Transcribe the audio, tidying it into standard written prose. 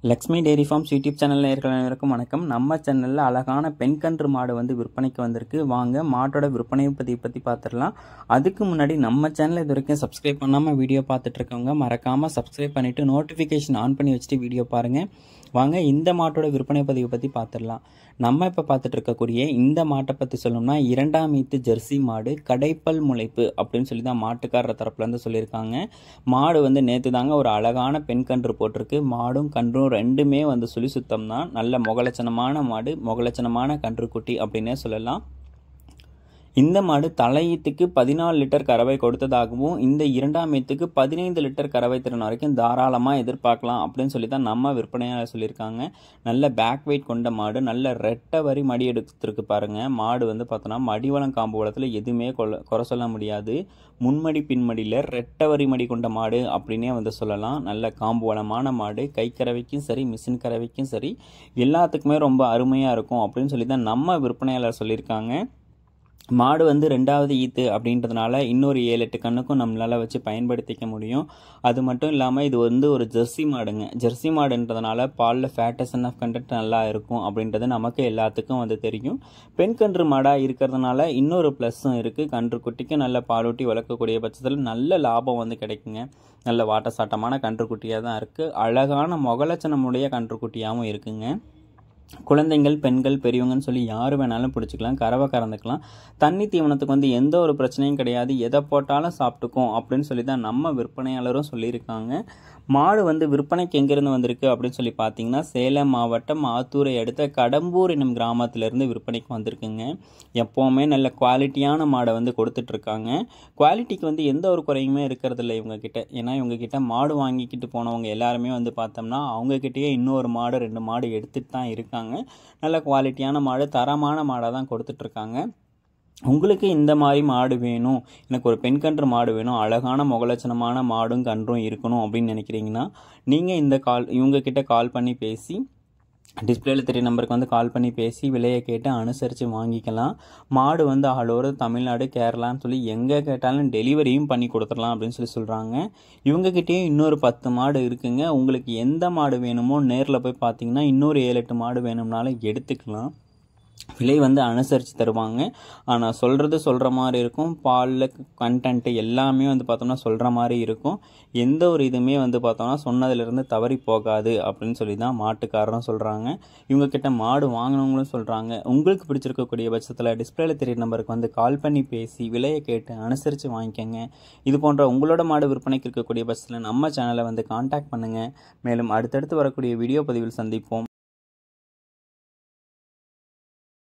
Lakshmi dairy farms YouTube channel நேயர்கள் அனைவருக்கும் வணக்கம். நம்ம சேனலில் அழகான பெண் கன்று மாடு விற்பனைக்கு வந்திருக்கு. வாங்க மாட்டோட விற்பனை பற்றி பார்த்துடலாம். அதுக்கு முன்னாடி நம்ம சேனலை இது வரைக்கும் சப்ஸ்கிரைப் பண்ணாமல் வீடியோ பார்த்துட்டு இருக்கவங்க மறக்காமல் சப்ஸ்கிரைப் பண்ணிவிட்டு நோட்டிஃபிகேஷன் ஆன் பண்ணி வச்சுட்டு வீடியோ பாருங்கள். வாங்க இந்த மாட்டோட விற்பனை பதிவை பற்றி பார்த்துடலாம். நம்ம இப்போ பார்த்துட்டு இருக்கக்கூடிய இந்த மாட்டை பற்றி சொல்லணும்னா 2ஆம் ஈத்து ஜெர்சி மாடு, கடைப்பல் முளைப்பு அப்படின்னு சொல்லி தான் மாட்டுக்காரர் தரப்புலேருந்து சொல்லியிருக்காங்க. மாடு நேற்று தாங்க ஒரு அழகான பெண் கன்று போட்டிருக்கு. மாடும் கன்றும் ரெண்டுமே சுழி சுத்தம் தான். நல்ல முகலட்சணமான மாடு, முகலட்சணமான கன்றுக்குட்டி அப்படின்னே சொல்லலாம். இந்த மாடு தலையீத்துக்கு 14 லிட்டர் கறவை கொடுத்ததாகவும் இந்த 2ஆம் ஈத்துக்கு 15 லிட்டர் கறவை திறன் வரைக்கும் தாராளமாக எதிர்பார்க்கலாம் அப்படின்னு சொல்லி தான் நம்ம விற்பனையாக சொல்லியிருக்காங்க. நல்ல பேக் வெயிட் கொண்ட மாடு, நல்ல ரெட்டை வரி மடி எடுத்துருக்கு பாருங்க. மாடு பார்த்தோன்னா மடிவளம் காம்பு வளத்தில் எதுவுமே குறை சொல்ல முடியாது. முன்மடி பின்மடியில் ரெட்டை வரி மடி கொண்ட மாடு அப்படின்னே சொல்லலாம். நல்ல காம்பு வளமான மாடு, கை கறவைக்கும் சரி மிஷின் கறவைக்கும் சரி எல்லாத்துக்குமே ரொம்ப அருமையாக இருக்கும் அப்படின்னு சொல்லி தான் நம்ம விற்பனையாளர் சொல்லியிருக்காங்க. மாடு 2ஆவது ஈத்து அப்படின்றதுனால இன்னொரு 7-8 கண்ணுக்கும் நம்மளால் வச்சு பயன்படுத்திக்க முடியும். அது மட்டும் இல்லாமல் இது ஒரு ஜெர்சி மாடுங்க. ஜெர்சி மாடுன்றதுனால பாலில் ஃபேட்டஸ் ஆஃப் கண்டென்ட் நல்லா இருக்கும் அப்படின்றது நமக்கு எல்லாத்துக்கும் தெரியும். பெண் கன்று மாடாக இருக்கிறதுனால இன்னொரு ப்ளஸ்ஸும் இருக்குது. கன்று குட்டிக்கு நல்ல பாலூட்டி வளர்க்கக்கூடிய பட்சத்தில் நல்ல லாபம் கிடைக்குங்க. நல்ல வாட்டசாட்டமான கன்றுக்குட்டியாக தான் இருக்குது. அழகான முகலட்சணமுடைய கன்றுக்குட்டியாகவும் இருக்குங்க. குழந்தைங்கள், பெண்கள், பெரியவங்கன்னு சொல்லி யார் வேணாலும் பிடிச்சிக்கலாம், கறவை கறந்துக்கலாம். தண்ணி தீவனத்துக்கு எந்த ஒரு பிரச்சனையும் கிடையாது. எதை போட்டாலும் சாப்பிட்டுக்கும் அப்படின்னு சொல்லி தான் நம்ம விற்பனையாளரும் சொல்லியிருக்காங்க. மாடு விற்பனைக்கு எங்கேருந்து வந்திருக்கு அப்படின்னு சொல்லி பார்த்தீங்கன்னா சேலம் மாவட்டம் ஆத்தூரை அடுத்த கடம்பூர் என்னும் கிராமத்திலேருந்து விற்பனைக்கு வந்திருக்குங்க. எப்போவுமே நல்ல குவாலிட்டியான மாடை கொடுத்துட்ருக்காங்க. குவாலிட்டிக்கு எந்த ஒரு குறையுமே இருக்கிறதில்ல இவங்கக்கிட்ட. ஏன்னா இவங்கக்கிட்ட மாடு வாங்கிக்கிட்டு போனவங்க எல்லாருமே பார்த்தோம்னா அவங்கக்கிட்டேயே இன்னொரு மாடு 2 மாடு எடுத்துகிட்டு தான் இருக்காங்க. நல்ல குவாலிட்டியான மாடு, தரமான மாடாக தான் கொடுத்துட்ருக்காங்க. உங்களுக்கு இந்த மாதிரி மாடு வேணும், எனக்கு ஒரு பெண் கன்று மாடு வேணும், அழகான முகலட்சணமான மாடும் கன்றும் இருக்கணும் அப்படின்னு நினைக்கிறீங்கன்னா நீங்கள் இவங்கக்கிட்ட கால் பண்ணி பேசி டிஸ்பிளேல 3 நம்பருக்கு கால் பண்ணி பேசி விலையை கேட்டு அனுசரித்து வாங்கிக்கலாம். மாடு ஆல் ஓவர் தமிழ்நாடு, கேரளான்னு சொல்லி எங்கே கேட்டாலும் டெலிவரியும் பண்ணி கொடுத்துடலாம் அப்படின்னு சொல்கிறாங்க. இவங்ககிட்டயே இன்னொரு 10 மாடு இருக்குங்க. உங்களுக்கு எந்த மாடு வேணுமோ நேரில் போய் பார்த்தீங்கன்னா இன்னொரு 7-8 மாடு வேணும்னாலும் எடுத்துக்கலாம். விலை அனுசரித்து தருவாங்க. ஆனால் சொல்கிற மாதிரி இருக்கும். பாலில் கண்டென்ட்டு எல்லாமே பார்த்தோம்னா சொல்கிற மாதிரி இருக்கும். எந்த ஒரு இதுவுமே பார்த்தோம்னா சொன்னதுலேருந்து தவறி போகாது அப்படின்னு சொல்லி தான் மாட்டுக்காரரும் சொல்கிறாங்க. இவங்கக்கிட்ட மாடு வாங்கினவங்களும் சொல்கிறாங்க. உங்களுக்கு பிடிச்சிருக்கக்கூடிய பட்சத்தில் டிஸ்பிளேல 3 நம்பருக்கு கால் பண்ணி பேசி விலையை கேட்டு அனுசரித்து வாங்கிக்கோங்க. இது போன்ற உங்களோட மாடு விற்பனைக்கு இருக்கக்கூடிய பட்சத்தில் நம்ம சேனலை கான்டாக்ட் பண்ணுங்கள். மேலும் அடுத்தடுத்து வரக்கூடிய வீடியோ பதிவில் சந்திப்போம்.